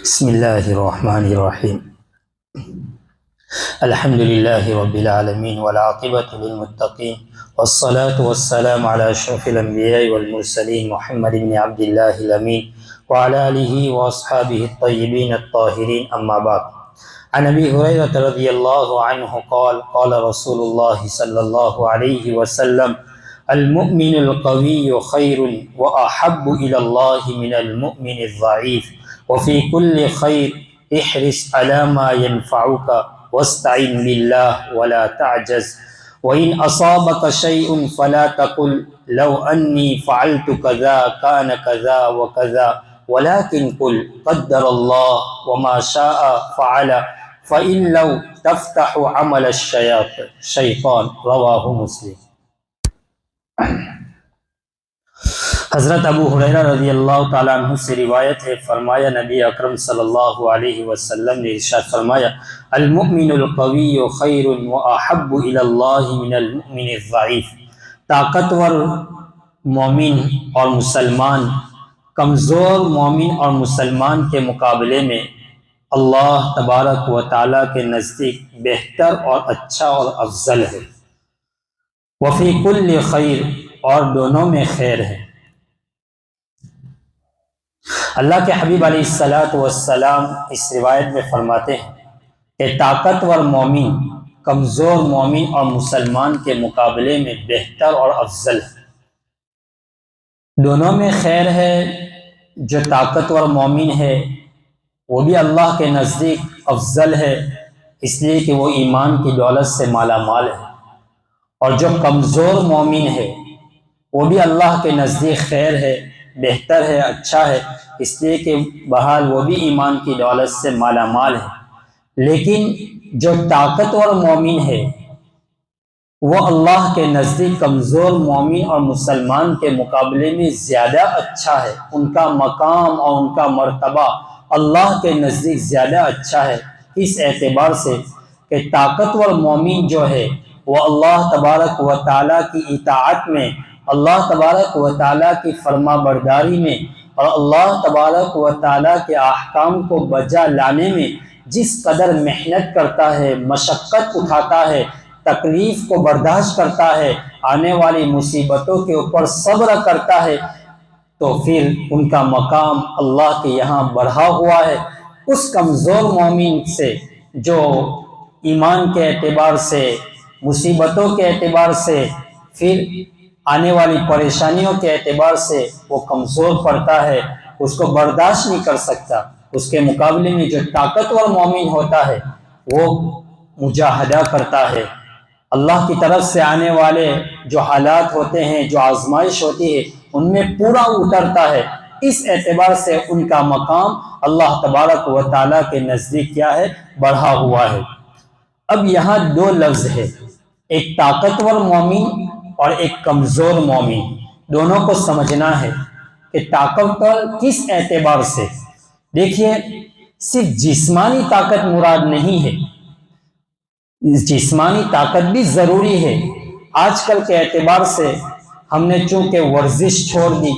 بسم الله الرحمن الرحيم. الحمد لله رب العالمين والعاقبة للمتقين والصلاة والسلام على أشرف الأنبياء والمرسلين محمد بن عبد الله الأمين وعلى آله وأصحابه الطيبين الطاهرين، أما بعد. عن أبي هريرة رضي الله عنه قال قال رسول الله صلى الله عليه وسلم: المؤمن القوي خير وأحب إلى الله من المؤمن الضعيف، وفي كل خير احرص على ما ينفعك واستعن بالله ولا تعجز، وإن أصابك شيء فلا تقل لو أني فعلت كذا كان كذا وكذا، ولكن قل قدر الله وما شاء فعل، فإن لو تفتح عمل الشيطان. رواہ مسلم۔ حضرت ابو ہریرہ رضی اللہ تعالیٰ عنہ سے روایت ہے، فرمایا نبی اکرم صلی اللہ علیہ وسلم نے ارشاد فرمایا: المؤمن القوی خیر واحب الی اللہ من المؤمن الضعیف۔ طاقتور مومن اور مسلمان کمزور مومن اور مسلمان کے مقابلے میں اللہ تبارک و تعالیٰ کے نزدیک بہتر اور اچھا اور افضل ہے۔ وفی کل خیر، اور دونوں میں خیر ہے۔ اللہ کے حبیب علیہ السلام اس روایت میں فرماتے ہیں کہ طاقتور مومن کمزور مومن اور مسلمان کے مقابلے میں بہتر اور افضل ہے۔ دونوں میں خیر ہے۔ جو طاقتور مومن ہے وہ بھی اللہ کے نزدیک افضل ہے، اس لیے کہ وہ ایمان کی دولت سے مالا مال ہے، اور جو کمزور مومن ہے وہ بھی اللہ کے نزدیک خیر ہے، بہتر ہے، اچھا ہے، اس لیے کہ بہرحال وہ بھی ایمان کی دولت سے مالا مال ہے۔ لیکن جو طاقتور مومن ہے وہ اللہ کے نزدیک کمزور مومن اور مسلمان کے مقابلے میں زیادہ اچھا ہے۔ ان کا مقام اور ان کا مرتبہ اللہ کے نزدیک زیادہ اچھا ہے، اس اعتبار سے کہ طاقتور مومن جو ہے وہ اللہ تبارک و تعالیٰ کی اطاعت میں، اللہ تبارک و تعالیٰ کی فرما برداری میں اور اللہ تبارک و تعالیٰ کے احکام کو بجا لانے میں جس قدر محنت کرتا ہے، مشقت اٹھاتا ہے، تکلیف کو برداشت کرتا ہے، آنے والی مصیبتوں کے اوپر صبر کرتا ہے، تو پھر ان کا مقام اللہ کے یہاں بڑھا ہوا ہے۔ اس کمزور مومن سے جو ایمان کے اعتبار سے، مصیبتوں کے اعتبار سے، پھر آنے والی پریشانیوں کے اعتبار سے وہ کمزور پڑتا ہے، اس کو برداشت نہیں کر سکتا، اس کے مقابلے میں جو طاقتور مومن ہوتا ہے وہ مجاہدہ کرتا ہے، اللہ کی طرف سے آنے والے جو حالات ہوتے ہیں، جو آزمائش ہوتی ہے، ان میں پورا اترتا ہے۔ اس اعتبار سے ان کا مقام اللہ تبارک و تعالیٰ کے نزدیک کیا ہے؟ بڑھا ہوا ہے۔ اب یہاں دو لفظ ہے، ایک طاقتور مومن اور ایک کمزور مومن، دونوں کو سمجھنا ہے کہ طاقتور کس اعتبار سے۔ دیکھیے، صرف جسمانی طاقت مراد نہیں ہے، جسمانی طاقت بھی ضروری ہے۔ آج کل کے اعتبار سے ہم نے چونکہ ورزش چھوڑ دی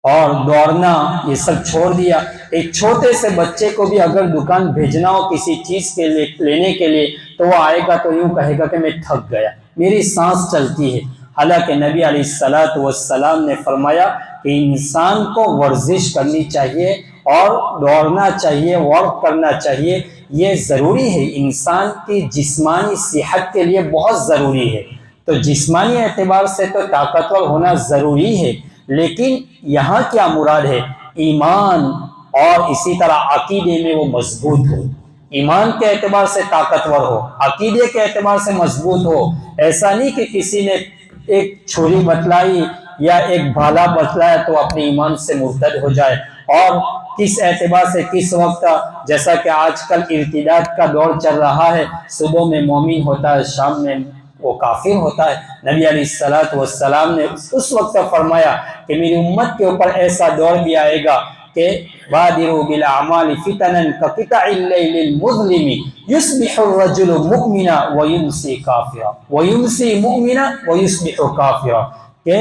اور دوڑنا یہ سب چھوڑ دیا، ایک چھوٹے سے بچے کو بھی اگر دکان بھیجنا ہو کسی چیز کے لیے لینے کے لیے تو وہ آئے گا تو یوں کہے گا کہ میں تھک گیا، میری سانس چلتی ہے۔ حالانکہ نبی علیہ السلام نے فرمایا کہ انسان کو ورزش کرنی چاہیے اور دوڑنا چاہیے، ورک کرنا چاہیے، یہ ضروری ہے، انسان کی جسمانی صحت کے لیے بہت ضروری ہے۔ تو جسمانی اعتبار سے تو طاقتور ہونا ضروری ہے، لیکن یہاں کیا مراد ہے؟ ایمان اور اسی طرح عقیدے میں وہ مضبوط ہو، ایمان کے اعتبار سے طاقتور ہو، عقیدے کے اعتبار سے مضبوط ہو۔ ایسا نہیں کہ کسی نے ایک چھری بتلائی یا ایک بھالا بتلایا تو اپنے ایمان سے مرتد ہو جائے، اور کس اعتبار سے کس وقت، جیسا کہ آج کل ارتداد کا دور چل رہا ہے، صبح میں مومن ہوتا ہے، شام میں وہ کافر ہوتا ہے۔ نبی علیہ السلام نے اس وقت فرمایا کہ میری امت کے اوپر ایسا دور بھی آئے گا کہ بادروا بالاعمال فتنا كقطع الليل المظلم يصبح الرجل مؤمنا ويمسي كافرا ويمسي مؤمنا ويصبح كافرا، کہ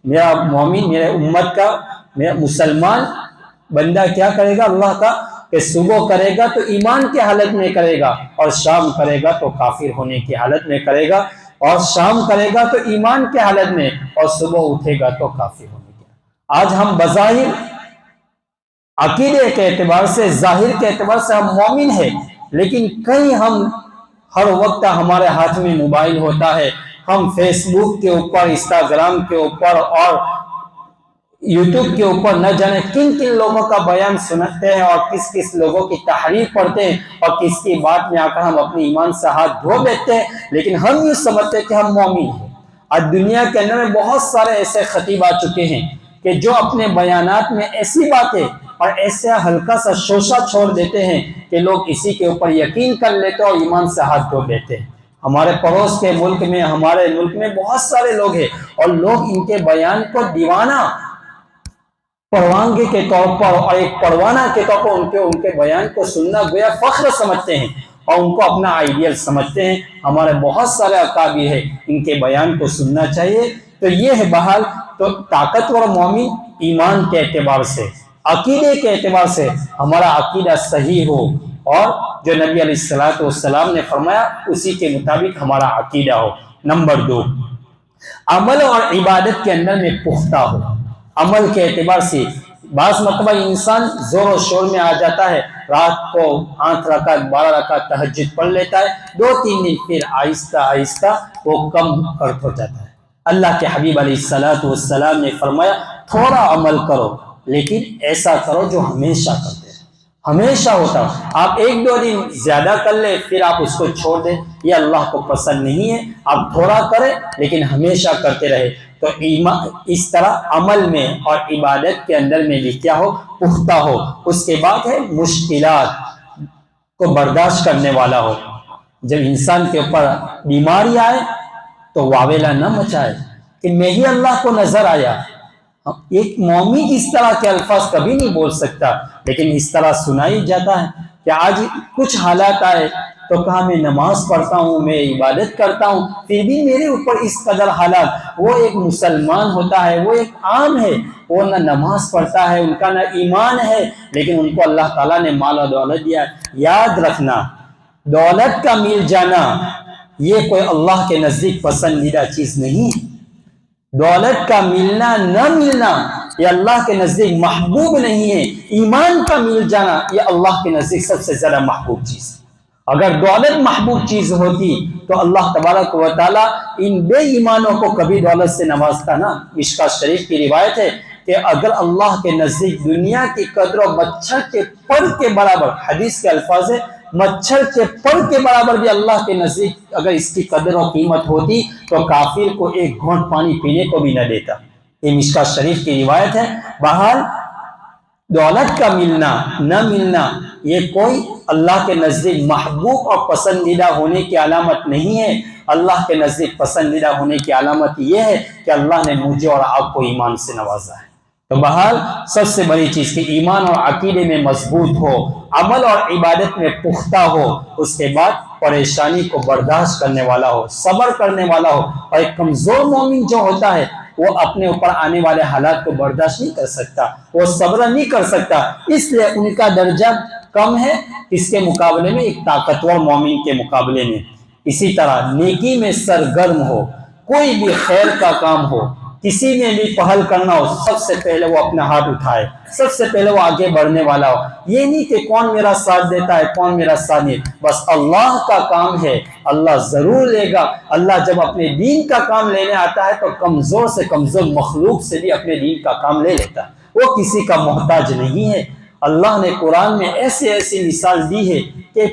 میرا مومن، میرے امت کا، میرا مسلمان بندہ کیا کرے گا اللہ کا کہ صبح کرے گا تو ایمان کی حالت میں کرے گا، اور شام کرے گا تو کافر ہونے کی حالت میں کرے گا، اور شام کرے گا تو ایمان کی حالت میں، اور صبح اٹھے گا تو کافر ہونے کی۔ آج ہم بظاہر عقیدے کے اعتبار سے، ظاہر کے اعتبار سے ہم مومن ہیں، لیکن کہیں ہم ہر وقت ہمارے ہاتھ میں موبائل ہوتا ہے، ہم فیس بک کے اوپر، انسٹاگرام کے اوپر اور یوٹیوب کے اوپر نہ جانے کن کن لوگوں کا بیان سنتے ہیں، اور کس کس لوگوں کی تحریر پڑھتے ہیں، اور کس کی بات میں آ کر ہم اپنے ایمان سے ہاتھ دھو بیٹھتے ہیں، لیکن ہم یہ سمجھتے ہیں کہ ہم مومن ہیں۔ آج دنیا کے اندر میں بہت سارے ایسے خطیب آ چکے ہیں کہ جو اپنے بیانات میں ایسی باتیں اور ایسا ہلکا سا شوشہ چھوڑ دیتے ہیں کہ لوگ اسی کے اوپر یقین کر لیتے اور ایمان سے ہاتھ دھو لیتے ہیں۔ ہمارے پڑوس کے ملک میں، ہمارے ملک میں بہت سارے لوگ ہیں، اور لوگ ان کے بیان کو دیوانہ پروانگے کے طور پر اور ایک پروانہ کے طور پر ان کے بیان کو سننا گویا فخر سمجھتے ہیں، اور ان کو اپنا آئیڈیل سمجھتے ہیں۔ ہمارے بہت سارے اکابر ہیں، ان کے بیان کو سننا چاہیے۔ تو یہ ہے بہرحال، تو طاقتور مومن ایمان کے اعتبار سے، عقیدے کے اعتبار سے ہمارا عقیدہ صحیح ہو، اور جو نبی علیہ السلام نے فرمایا اسی کے مطابق ہمارا عقیدہ ہو۔ نمبر 2، عمل اور عبادت کے اندر میں پختہ ہو۔ عمل کے اعتبار سے بعض مرتبہ انسان زور و شور میں آ جاتا ہے، رات کو 8 رکعت 12 رکعت تہجد پڑھ لیتا ہے، 2-3 دن پھر آہستہ آہستہ وہ کم کرتا ہو جاتا ہے۔ اللہ کے حبیب علیہ السلام نے فرمایا تھوڑا عمل کرو، لیکن ایسا کرو جو ہمیشہ کرتے ہیں، ہمیشہ ہوتا ہے۔ آپ 1-2 دن زیادہ کر لیں پھر آپ اس کو چھوڑ دیں، یہ اللہ کو پسند نہیں ہے۔ آپ تھوڑا کریں لیکن ہمیشہ کرتے رہے، تو اس طرح عمل میں اور عبادت کے اندر میں بھی کیا ہو، پختہ ہو۔ اس کے بعد ہے مشکلات کو برداشت کرنے والا ہو۔ جب انسان کے اوپر بیماری آئے تو واویلا نہ مچائے کہ میں ہی اللہ کو نظر آیا۔ ایک مومن اس طرح کے الفاظ کبھی نہیں بول سکتا، لیکن اس طرح سنائی جاتا ہے کہ آج کچھ حالات آئے تو کہا میں نماز پڑھتا ہوں، میں عبادت کرتا ہوں، پھر بھی میرے اوپر اس قدر حالات۔ وہ ایک مسلمان ہوتا ہے، وہ ایک عام ہے، وہ نہ نماز پڑھتا ہے، ان کا نہ ایمان ہے، لیکن ان کو اللہ تعالیٰ نے مال و دولت دیا۔ یاد رکھنا، دولت کا مل جانا یہ کوئی اللہ کے نزدیک پسندیدہ چیز نہیں ہے۔ دولت کا ملنا نہ ملنا یہ اللہ کے نزدیک محبوب نہیں ہے۔ ایمان کا مل جانا یہ اللہ کے نزدیک سب سے زیادہ محبوب چیز ہے۔ اگر دولت محبوب چیز ہوتی تو اللہ تبارک و تعالیٰ ان بے ایمانوں کو کبھی دولت سے نوازتا نہ۔ مشکوٰۃ شریف کی روایت ہے کہ اگر اللہ کے نزدیک دنیا کی قدر و مچھر کے پر کے برابر، حدیث کے الفاظ ہے، مچھر کے پر کے برابر بھی اللہ کے نزدیک اگر اس کی قدر و قیمت ہوتی تو کافر کو ایک گھونٹ پانی پینے کو بھی نہ دیتا۔ یہ مشکوٰۃ شریف کی روایت ہے۔ بہرحال دولت کا ملنا نہ ملنا یہ کوئی اللہ کے نزدیک محبوب اور پسندیدہ ہونے کی علامت نہیں ہے۔ اللہ کے نزدیک پسندیدہ ہونے کی علامت یہ ہے کہ اللہ نے مجھے اور آپ کو ایمان سے نوازا ہے۔ تو بہرحال سب سے بڑی چیز کہ ایمان اور عقیدے میں مضبوط ہو، عمل اور عبادت میں پختہ ہو، اس کے بعد پریشانی کو برداشت کرنے والا ہو، صبر کرنے والا ہو۔ اور ایک کمزور مومن جو ہوتا ہے وہ اپنے اوپر آنے والے حالات کو برداشت نہیں کر سکتا، وہ صبر نہیں کر سکتا، اس لیے ان کا درجہ کم ہے اس کے مقابلے میں، ایک طاقتور مومن کے مقابلے میں۔ اسی طرح نیکی میں سرگرم ہو، کوئی بھی خیر کا کام ہو، کسی میں بھی پہل کرنا ہو، سب سے پہلے وہ اپنا ہاتھ اٹھائے، سب سے پہلے وہ آگے بڑھنے والا ہو۔ یہ نہیں کہ کون میرا ساتھ دیتا ہے، کون میرا ساتھ نہیں، بس اللہ کا کام ہے، اللہ ضرور لے گا۔ اللہ جب اپنے دین کا کام لینے آتا ہے تو کمزور سے کمزور مخلوق سے بھی اپنے دین کا کام لے لیتا ہے، وہ کسی کا محتاج نہیں ہے۔ اللہ نے قرآن میں ایسی مثال دی ہے کہ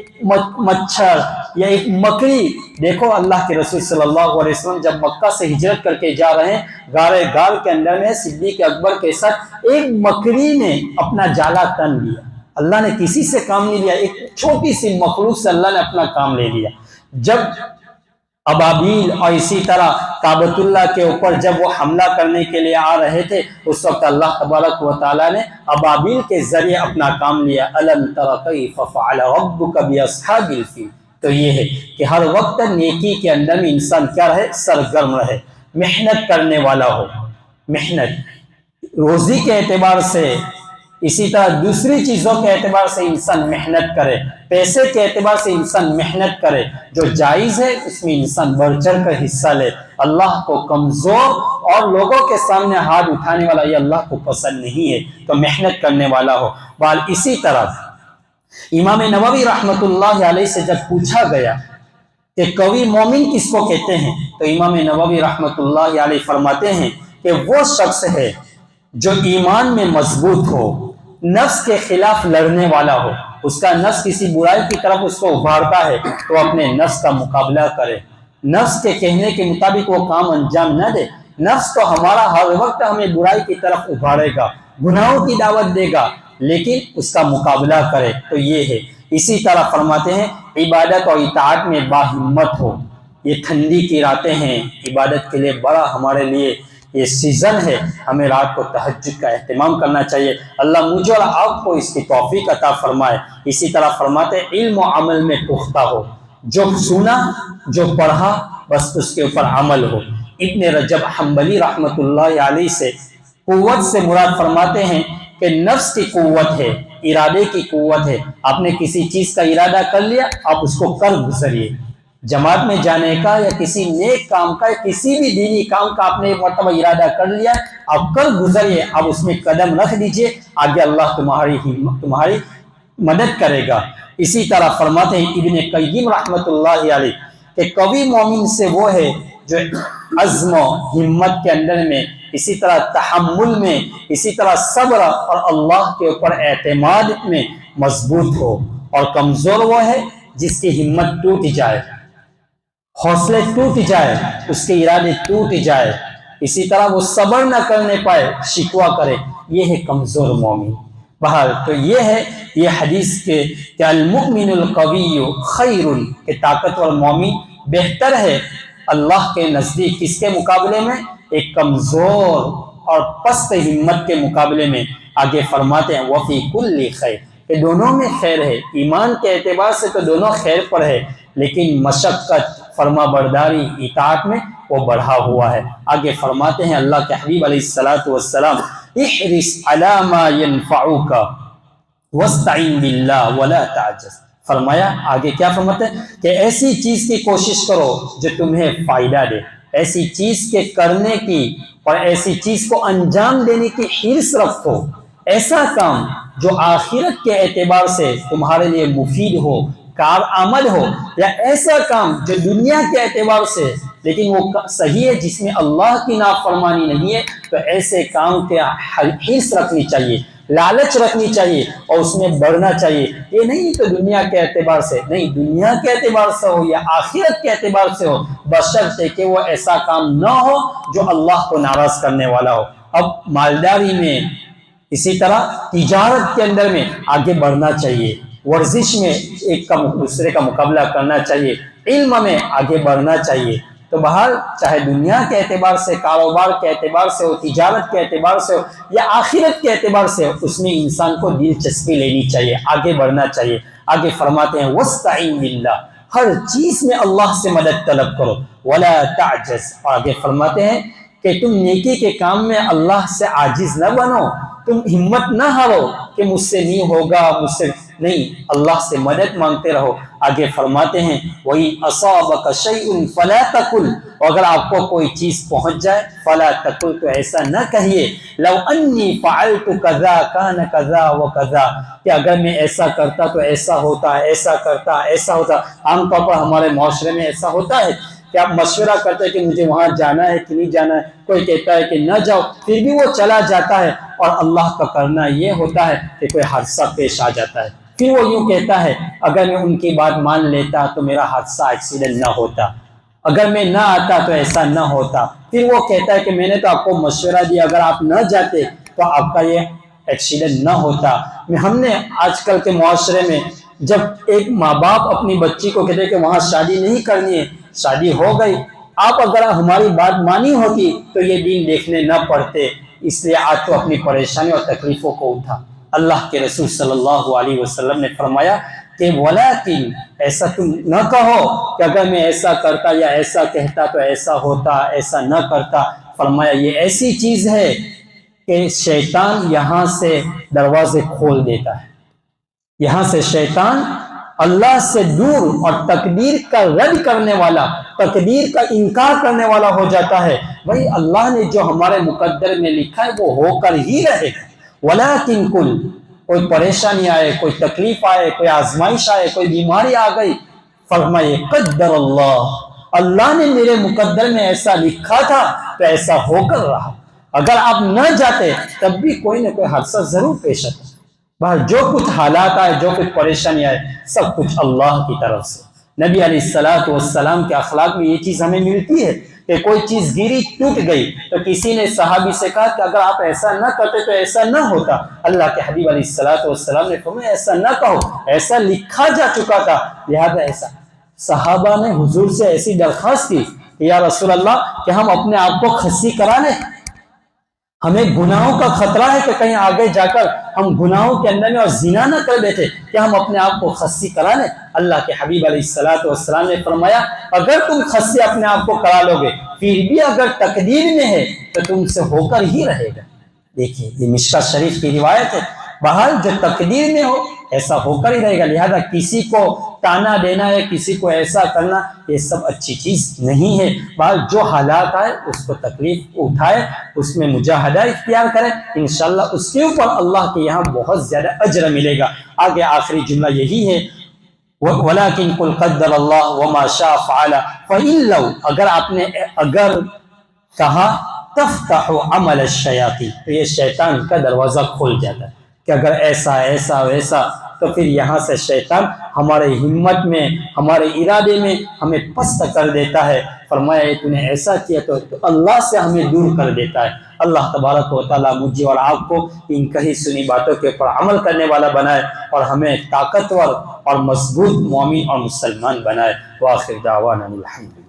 مچھر یا ایک مکڑی، دیکھو اللہ کے رسول صلی اللہ علیہ وسلم جب مکہ سے ہجرت کر کے جا رہے ہیں، غار کے اندر میں صدیق اکبر کے ساتھ ایک مکڑی نے اپنا جالا تن لیا۔ اللہ نے کسی سے کام نہیں لیا، ایک چھوٹی سی مخلوق سے اللہ نے اپنا کام لے لیا۔ جب ابابیل اور اسی طرح کعبۃ اللہ کے اوپر جب وہ حملہ کرنے کے لیے آ رہے تھے، اس وقت اللہ تبارک و تعالیٰ نے ابابیل کے ذریعے اپنا کام لیا۔ الم تر کیف فعل ربک باصحاب الفیل۔ تو یہ ہے کہ ہر وقت نیکی کے اندر میں انسان کیا رہے، سرگرم رہے، محنت کرنے والا ہو۔ محنت روزی کے اعتبار سے اسی طرح دوسری چیزوں کے اعتبار سے انسان محنت کرے، پیسے کے اعتبار سے انسان محنت کرے، جو جائز ہے اس میں انسان بڑھ چڑھ کر حصہ لے۔ اللہ کو کمزور اور لوگوں کے سامنے ہاتھ اٹھانے والا یہ اللہ کو پسند نہیں ہے، تو محنت کرنے والا ہو۔ بال اسی طرح امام نووی رحمۃ اللہ علیہ سے جب پوچھا گیا کہ قوی مومن کس کو کہتے ہیں، تو امام نووی رحمۃ اللہ علیہ فرماتے ہیں کہ وہ شخص ہے جو ایمان میں مضبوط ہو، نفس کے خلاف لڑنے والا ہو، اس کا نفس کسی برائی کی طرف اس کو ابھارتا ہے تو اپنے نفس کا مقابلہ کرے، نفس کے کہنے کے مطابق وہ کام انجام نہ دے۔ نفس تو ہمارا ہر وقت ہمیں برائی کی طرف ابھارے گا، گناہوں کی دعوت دے گا، لیکن اس کا مقابلہ کرے، تو یہ ہے۔ اسی طرح فرماتے ہیں عبادت اور اطاعت میں باہمت ہو۔ یہ ٹھنڈی کی راتیں ہیں، عبادت کے لیے بڑا ہمارے لیے یہ سیزن ہے، ہمیں رات کو تہجد کا اہتمام کرنا چاہیے۔ اللہ مجھے اور آپ کو اس کی توفیق عطا فرمائے۔ اسی طرح فرماتے ہیں علم و عمل میں پختہ ہو، جو سنا جو پڑھا بس اس کے اوپر عمل ہو۔ ابن رجب حنبلی رحمۃ اللہ علیہ سے قوت سے مراد فرماتے ہیں کہ نفس کی قوت ہے، ارادے کی قوت ہے۔ آپ نے کسی چیز کا ارادہ کر لیا، آپ اس کو کر گزریے۔ جماعت میں جانے کا یا کسی نیک کام کا یا کسی بھی دینی کام کا آپ نے ایک مرتبہ ارادہ کر لیا، آپ کر گزریے، آپ اس میں قدم رکھ دیجئے، آگے اللہ تمہاری مدد کرے گا۔ اسی طرح فرماتے ہیں ابن قیم رحمۃ اللہ علیہ کہ قوی مومن سے وہ ہے جو عزم و ہمت کے اندر میں، اسی طرح تحمل میں، اسی طرح صبر اور اللہ کے اوپر اعتماد میں مضبوط ہو، اور کمزور وہ ہے جس کی ہمت ٹوٹ جائے، حوصلے ٹوٹ جائے، اس کے ارادے ٹوٹ جائے، اسی طرح وہ صبر نہ کرنے پائے، شکوہ کرے، یہ ہے کمزور مومن۔ بہر تو یہ ہے یہ حدیث کے کہ المؤمن القوی خیر، کہ طاقتور مومن بہتر ہے اللہ کے نزدیک کس کے مقابلے میں؟ ایک کمزور اور پست ہمت کے مقابلے میں۔ آگے فرماتے ہیں وفی کل خیر، کہ دونوں میں خیر ہے۔ ایمان کے اعتبار سے تو دونوں خیر پر ہے، لیکن مشقت، فرما برداری، اطاعت میں وہ بڑھا ہوا ہے۔ آگے فرماتے ہیں اللہ کے حبیب علیہ الصلوۃ والسلام احرص علی ما ینفعک واستعن باللہ ولا تعجز۔ فرمایا آگے کیا فرماتے ہیں کہ ایسی چیز کی کوشش کرو جو تمہیں فائدہ دے، ایسی چیز کے کرنے کی اور ایسی چیز کو انجام دینے کی حرص رکھو، ایسا کام جو آخرت کے اعتبار سے تمہارے لیے مفید ہو، کارآمد ہو، یا ایسا کام جو دنیا کے اعتبار سے لیکن وہ صحیح ہے جس میں اللہ کی نافرمانی نہیں ہے، تو ایسے کام کے حرص رکھنی چاہیے، لالچ رکھنی چاہیے اور اس میں بڑھنا چاہیے۔ یہ نہیں کہ دنیا کے اعتبار سے، نہیں، دنیا کے اعتبار سے ہو یا آخرت کے اعتبار سے ہو، بشرطے کہ وہ ایسا کام نہ ہو جو اللہ کو ناراض کرنے والا ہو۔ اب مالداری میں، اسی طرح تجارت کے اندر میں آگے بڑھنا چاہیے، ورزش میں ایک کا دوسرے کا مقابلہ کرنا چاہیے، علم میں آگے بڑھنا چاہیے۔ تو بہر چاہے دنیا کے اعتبار سے، کاروبار کے اعتبار سے ہو، تجارت کے اعتبار سے ہو یا آخرت کے اعتبار سے ہو، اس میں انسان کو دلچسپی لینی چاہیے، آگے بڑھنا چاہیے۔ آگے فرماتے ہیں وَاسْتَعِن بِاللَّهِ، ہر چیز میں اللہ سے مدد طلب کرو، وَلَا تَعْجَزْ، اور آگے فرماتے ہیں کہ تم نیکی کے کام میں اللہ سے عاجز نہ بنو، تم ہمت نہ ہارو کہ مجھ سے نہیں ہوگا، مجھ سے نہیں، اللہ سے مدد مانگتے رہو۔ آگے فرماتے ہیں وَإِنْ أَصَابَكَ شَيْءٌ فَلَا تَقُلْ، اور اگر آپ کو کوئی چیز پہنچ جائے فَلَا تَقُلْ، تو ایسا نہ کہیے لَوْ أَنِّي فَعَلْتُ كَذَا كَانَ كَذَا وَكَذَا، کہ اگر میں ایسا کرتا تو ایسا ہوتا، ایسا کرتا ایسا ہوتا۔ عام طور پر ہمارے معاشرے میں ایسا ہوتا ہے کہ آپ مشورہ کرتے ہیں کہ مجھے وہاں جانا ہے کہ نہیں جانا ہے، کوئی کہتا ہے کہ نہ جاؤ، پھر بھی وہ چلا جاتا ہے، اور اللہ کا کرنا یہ ہوتا ہے کہ کوئی حادثہ پیش آ جاتا ہے، پھر وہ یوں کہتا ہے اگر میں ان کی بات مان لیتا تو میرا حادثہ ایکسیڈنٹ نہ ہوتا، اگر میں نہ آتا تو ایسا نہ ہوتا۔ پھر وہ کہتا ہے کہ میں نے تو آپ کو مشورہ دیا، اگر آپ نہ جاتے تو آپ کا یہ ایکسیڈنٹ نہ ہوتا۔ ہم نے آج کل کے معاشرے میں جب ایک ماں باپ اپنی بچی کو کہتے کہ وہاں شادی نہیں کرنی ہے، شادی ہو گئی، آپ اگر ہماری بات مانی ہوتی تو یہ دین دیکھنے نہ پڑتے، اس لیے آج تو اپنی پریشانی اور تکلیفوں کو اٹھا۔ اللہ کے رسول صلی اللہ علیہ وسلم نے فرمایا کہ ولیکن، ایسا تم نہ کہو کہ اگر میں ایسا کرتا یا ایسا کہتا تو ایسا ہوتا، ایسا نہ کرتا۔ فرمایا یہ ایسی چیز ہے کہ شیطان یہاں سے دروازے کھول دیتا ہے، یہاں سے شیطان اللہ سے دور اور تقدیر کا رد کرنے والا، تقدیر کا انکار کرنے والا ہو جاتا ہے۔ بھائی اللہ نے جو ہمارے مقدر میں لکھا ہے وہ ہو کر ہی رہے گا۔ وَلَٰكِن كُلْ، کوئی پریشانی آئے، کوئی تکلیف آئے، کوئی آزمائش آئے، کوئی بیماری آ گئی، فرمائے قدر اللہ، اللہ نے میرے مقدر میں ایسا لکھا تھا تو ایسا ہو کر رہا۔ اگر آپ نہ جاتے تب بھی کوئی نہ کوئی حادثہ ضرور پیش آتا۔ بہر جو کچھ حالات آئے، جو کچھ پریشانی آئے، سب کچھ اللہ کی طرف سے۔ نبی علیہ السلام کے اخلاق میں یہ چیز ہمیں ملتی ہے کہ کوئی چیز گری، ٹوٹ گئی تو کسی نے صحابی سے کہا کہ اگر آپ ایسا نہ کرتے تو ایسا نہ ہوتا۔ اللہ کے حبیب علیہ السلام نے فرمایا ایسا نہ کہو، ایسا لکھا جا چکا تھا، لہذا ایسا۔ صحابہ نے حضور سے ایسی درخواست کی کہ یا رسول اللہ کہ ہم اپنے آپ کو خصی کرا لیں، ہمیں گناہوں کا خطرہ ہے کہ کہیں آگے جا کر ہم گناہوں کے اندر میں اور زنا نہ کر بیٹھے، کہ ہم اپنے آپ کو خصی کرا لیں۔ اللہ کے حبیب علیہ السلام نے فرمایا اگر تم خصی اپنے آپ کو کرا لو گے، پھر بھی اگر تقدیر میں ہے تو تم سے ہو کر ہی رہے گا۔ دیکھیے یہ مشکوہ شریف کی روایت ہے، بہرحال جو تقدیر میں ہو ایسا ہو کر ہی رہے گا، لہذا کسی کو تانا دینا ہے، کسی کو ایسا کرنا، یہ سب اچھی چیز نہیں ہے۔ بہرحال جو حالات آئے اس کو تکلیف اٹھائے، اس میں مجاہدہ اختیار کرے، انشاءاللہ اس کے اوپر اللہ کے یہاں بہت زیادہ اجر ملے گا۔ آگے آخری جملہ یہی ہے وَلَٰكِن قُلْ قَدَّرَ اللَّهُ وَمَا شَاءَ فَعَلَ فَإِن لَّوْ، اگر آپ نے اگر کہا تفتح عمل الشیاطین، تو یہ شیطان کا دروازہ کھول جاتا ہے کہ اگر ایسا ایسا ویسا، تو پھر یہاں سے شیطان ہمارے ہمت میں، ہمارے ارادے میں ہمیں پست کر دیتا ہے۔ فرمایا تو نے ایسا کیا تو اللہ سے ہمیں دور کر دیتا ہے۔ اللہ تبارک و تعالیٰ مجھے اور آپ کو ان کہی سنی باتوں کے اوپر عمل کرنے والا بنائے اور ہمیں طاقتور اور مضبوط مومن اور مسلمان بنائے۔ وآخر دعوانا الحمدللہ۔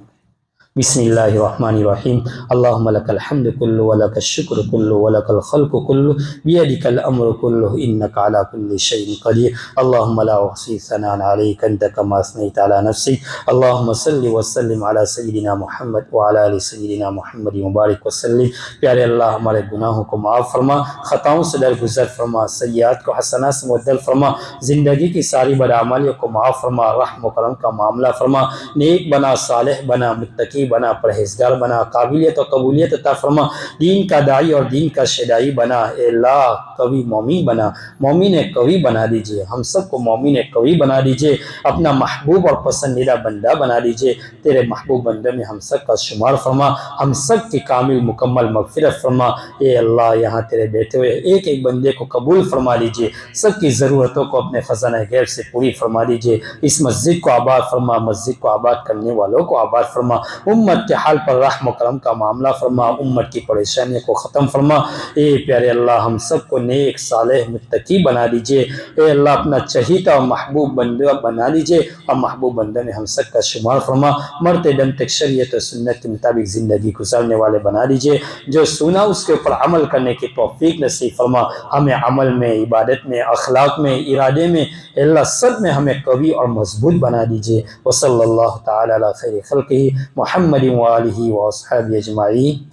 بسم اللہ الرحمن الرحیم۔ اللہم لک الحمد کلہ ولک الشکر کلہ ولک الخلق کلہ بیدک الامر کلہ انک علی کل شیء قدیر۔ اللہم لا احصی ثناء علیک انت کما اثنیت علی نفسک۔ اللہم صلی وسلم علی سیدنا محمد وعلی آل سیدنا محمد مبارک وسلم۔ پیارے اللہ ہمارے گناہوں کو معاف فرما، خطاؤں سے درگزر فرما، سیئات کو حسنات سے مبدل فرما، زندگی کی ساری بدعمالیوں کو معاف فرما، رحم و کرم کا معاملہ فرما، نیک بنا، صالح بنا، متقی بنا، پرہیزگار بنا، قابلیت و قبولیت عطا فرما، دین کا داعی اور دین کا شیدائی بنا۔ اے اللہ قوی مومن بنا، مومن قوی بنا دیجئے، ہم سب کو مومن قوی بنا دیجئے، اپنا محبوب اور پسندیدہ بندہ بنا دیجئے، تیرے محبوب بندے میں ہم سب کا شمار فرما، ہم سب کی کامل مکمل مغفرت فرما۔ اے اللہ یہاں تیرے بیٹھے ہوئے ایک ایک بندے کو قبول فرما لیجئے، سب کی ضرورتوں کو اپنے خزانہ غیب سے پوری فرما دیجئے، اس مسجد کو آباد فرما، مسجد کو آباد کرنے والوں کو آباد فرما، امت کے حال پر رحم و کرم کا معاملہ فرما، امت کی پریشانیوں کو ختم فرما۔ اے پیارے اللہ ہم سب کو نیک صالح متقی بنا دیجئے، اے اللہ اپنا چہیتا اور محبوب بندہ بنا دیجئے اور محبوب بندہ میں ہم سب کا شمار فرما، مرتے دم تک شریعت و سنت کے مطابق زندگی گزارنے والے بنا دیجئے، جو سنا اس کے اوپر عمل کرنے کی توفیق نصیب فرما، ہمیں عمل میں، عبادت میں، اخلاق میں، ارادے میں، اے اللہ سب میں ہمیں قوی اور مضبوط بنا دیجئے۔ وصلی اللہ تعالی علی خیر خلقہ محمد وآلہ واصحابہ اجمعین۔